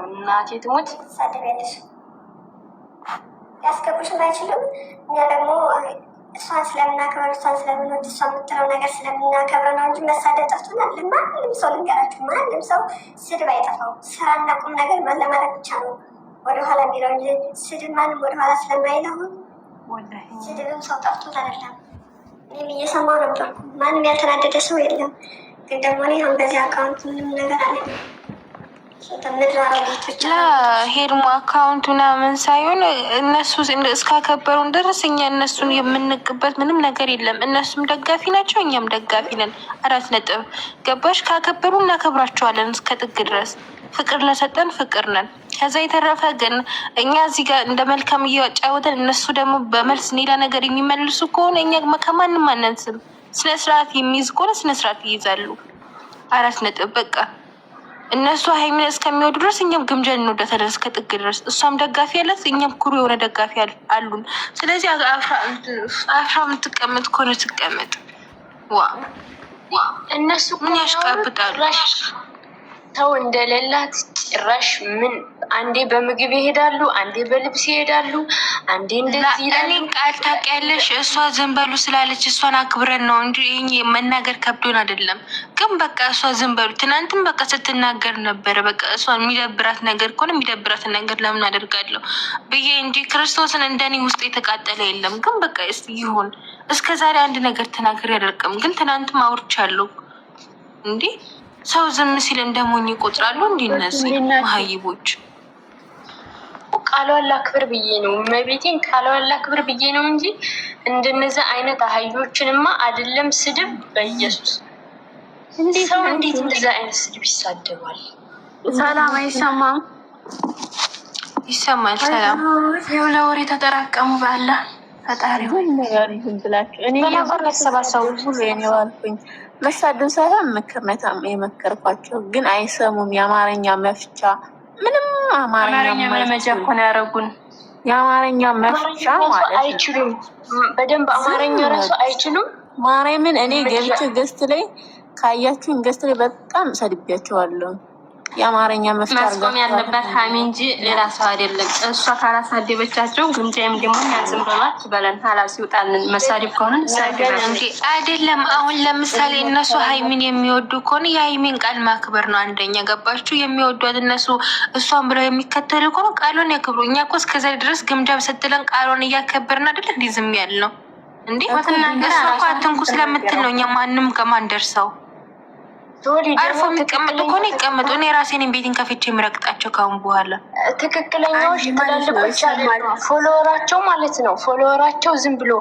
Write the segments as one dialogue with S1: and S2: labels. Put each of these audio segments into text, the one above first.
S1: እናቴ ትሞት
S2: ትሳደቢያለሽ። ያስገቡሽም አይችሉም። እኛ ደግሞ እሷን ስለምናከብር እሷን ስለምንወድ እሷ የምትለው ነገር ስለምናከብር ነው እንጂ መሳደብ ጠፍቶናል። ማንም ሰው ልንገራችሁ፣ ማንም ሰው ስድብ አይጠፋው። ስራና ቁም ነገር ለማድረግ ብቻ ነው ወደኋላ የሚለው እንጂ ስድብ ማንም ወደኋላ ስለማይለው ስድብም ሰው ጠፍቶት አይደለም። እኔም እየሰማሁ ነበር። ማንም ያልተናደደ ሰው የለም። ግን ደግሞ እኔ አሁን በዚህ አካውንት ምንም ነገር አለ
S3: ሄድሞ አካውንት ምናምን ሳይሆን እነሱ እስካከበሩን ድረስ እኛ እነሱን የምንቅበት ምንም ነገር የለም። እነሱም ደጋፊ ናቸው፣ እኛም ደጋፊ ነን። 4 ነጥብ ገባሽ? ካከበሩ እናከብራቸዋለን እስከ ጥግ ድረስ። ፍቅር ለሰጠን ፍቅር ነን። ከዛ የተረፈ ግን እኛ እዚህ ጋር እንደ መልካም እያጫወተን እነሱ ደግሞ በመልስ ሌላ ነገር የሚመልሱ ከሆነ እኛ ከማንም አናንስም። ስነስርዓት የሚይዝ ከሆነ ስነስርዓት ይይዛሉ። 4 ነጥብ በቃ። እነሱ ሀይሚን እስከሚወዱ ድረስ እኛም ግምጀን እንወዳታለን እስከ ጥግ ድረስ። እሷም ደጋፊ ያለት፣ እኛም ኩሩ የሆነ ደጋፊ አሉን። ስለዚህ አፍራ የምትቀመጥ ከሆነ ትቀመጥ።
S1: እነሱ
S3: ምን ያሽቃብጣሉ?
S1: ሰው እንደሌላት ጭራሽ ምን አንዴ በምግብ ይሄዳሉ፣ አንዴ በልብስ ይሄዳሉ፣ አንዴ እንደዚህ ይላሉ።
S3: እኔ ቃል ታውቂያለሽ፣ እሷ ዝም በሉ ስላለች እሷን አክብረን ነው እንጂ ይሄ መናገር ከብዶን አይደለም። ግን በቃ እሷ ዝም በሉ። ትናንትም በቃ ስትናገር ነበረ። በቃ እሷን የሚደብራት ነገር ከሆነ የሚደብራትን ነገር ለምን አደርጋለሁ ብዬ እንጂ ክርስቶስን እንደኔ ውስጥ የተቃጠለ የለም። ግን በቃ ይሁን። እስከ ዛሬ አንድ ነገር ተናግሬ አደርቅም። ግን ትናንትም አውርቻለሁ እንዴ። ሰው ዝም ሲል እንደሞኝ ይቆጥራሉ። እንዲህ እነዚህ መሀይቦች
S1: ቃሏን ላክብር ብዬ ነው፣ መቤቴን ቃሏን ላክብር ብዬ ነው እንጂ እንደነዚህ አይነት አህዮችንማ አይደለም ስድብ። በኢየሱስ ሰው እንዴት እንደዚህ አይነት ስድብ ይሳደባል?
S4: ሰላም አይሰማም?
S3: ይሰማል። ሰላም
S4: ይኸው ለወሬ ተጠራቀሙ። ባላ ፈጣሪ ሆይ ነገር ይሁን ብላችሁ እኔ
S1: ተሰባሰቡ
S4: ሁሉ የኔዋልኩኝ መሳደብ ሳይሆን ምክር ነው የመከርኳቸው፣ ግን አይሰሙም። የአማርኛ መፍቻ ምንም አማርኛ
S1: መለመጃ እኮ ነው ያደረጉን።
S4: የአማርኛ መፍቻ ማለት
S1: አይችሉም። በደንብ አማርኛ ራሱ አይችሉም።
S4: ማርያምን እኔ ገብቼ ገስት ላይ ካያችሁን ገስት ላይ በጣም ሰድቤያቸዋለሁ። የአማርኛ መፍቻ
S1: ማስቆም ያለባት ሀሚ እንጂ ሌላ ሰው አይደለም። እሷ ካላሳደበቻቸው ግምጃም ደግሞ ያዝም በሏት በለን ሀላስ ይውጣልን። መሳደብ ከሆነ
S3: እንጂ አይደለም። አሁን ለምሳሌ እነሱ ሀይሚን የሚወዱ ከሆነ የሀይሚን ቃል ማክበር ነው አንደኛ። ገባችሁ? የሚወዷት እነሱ እሷን ብለው የሚከተሉ ከሆነ ቃሉን ያክብሩ። እኛ እኮ እስከዛ ድረስ ግምጃም ስትለን ቃሉን እያከበርን አይደለ እንዲህ ዝም ያልነው እንዴ? እሷ እኮ አትንኩ ስለምትል ነው እኛ ማንም ከማን ደርሰው አርፎ የሚቀመጡ ከሆነ ይቀመጡ። እኔ ራሴን ቤትን ከፍቼ የሚረግጣቸው ካሁን በኋላ
S1: ትክክለኛዎች ትላልቆች ፎሎወራቸው ማለት ነው። ፎሎወራቸው ዝም ብሎ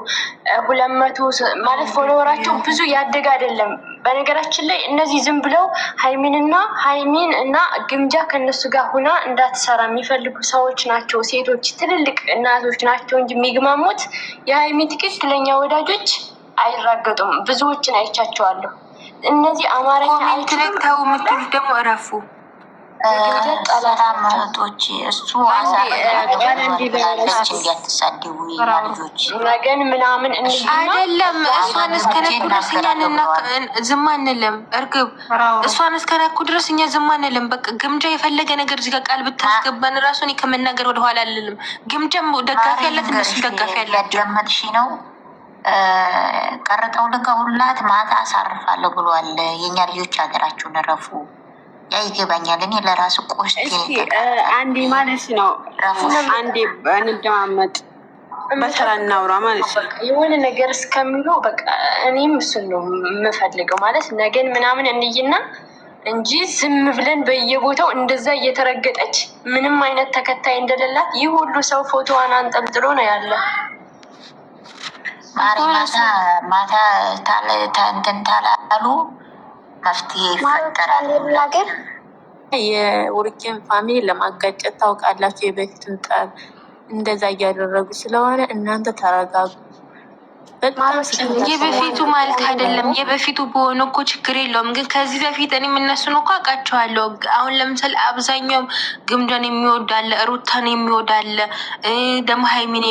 S1: 200 ማለት ፎሎወራቸው ብዙ ያደገ አይደለም። በነገራችን ላይ እነዚህ ዝም ብለው ሀይሚን እና ግምጃ ከነሱ ጋር ሁና እንዳትሰራ የሚፈልጉ ሰዎች ናቸው። ሴቶች፣ ትልልቅ እናቶች ናቸው እንጂ የሚግማሙት የሀይሚ ትክክለኛ ወዳጆች አይራገጡም። ብዙዎችን አይቻቸዋለሁ። እነዚህ አማርኛ
S3: አይችልም ምትሉ ደግሞ እረፉ።
S5: ሰላም እህቶች፣ እሱ እንዲያትሳደቡ ልጆች
S1: ነገን ምናምን
S3: አይደለም። እሷን እስከነኩ ድረስ እኛ ዝም አንልም። እርግብ እሷን እስከነኩ ድረስ እኛ ዝም አንልም። በቃ ግምጃ የፈለገ ነገር እዚህ ጋር ቃል ብታስገባን ራሱ እኔ ከመናገር ወደኋላ አልልም። ግምጃም ደጋፊ ያለት እነሱም ደጋፊ ያላቸው
S5: ያዳመጥሽ ነው። ቀርጠው ልከውላት ማታ አሳርፋለሁ ብሏል። የእኛ ልጆች ሀገራችሁን ረፉ። ያ ይገባኛል። እኔ ለራሱ ቆስጤ
S4: አንዴ ማለት ነው አንዴ እንደማመጥ በተራ እናውራ ማለት ነው።
S1: የሆነ ነገር እስከሚሉ በቃ እኔም እሱን ነው የምፈልገው ማለት ነገን ምናምን እንይና እንጂ ዝም ብለን በየቦታው እንደዛ እየተረገጠች ምንም አይነት ተከታይ እንደሌላት ይህ ሁሉ ሰው ፎቶዋን አንጠልጥሎ ነው ያለ።
S5: ማታ እንትን ታላሉ መፍትሄ ይፈጠራል።
S4: የውርቄን ፋሚሊ ለማጋጨት ታውቃላችሁ። የበፊቱን ጠብ እንደዛ እያደረጉ ስለሆነ እናንተ ተረጋጉ።
S3: የበፊቱ ማለት አይደለም። የበፊቱ በሆነ እኮ ችግር የለውም። ግን ከዚህ በፊት እኔም እነሱን እኮ አውቃቸዋለሁ። አሁን ለምሳሌ አብዛኛው ግምጃን የሚወዳለ፣ ሩታን የሚወዳለ ደግሞ ሀይሚን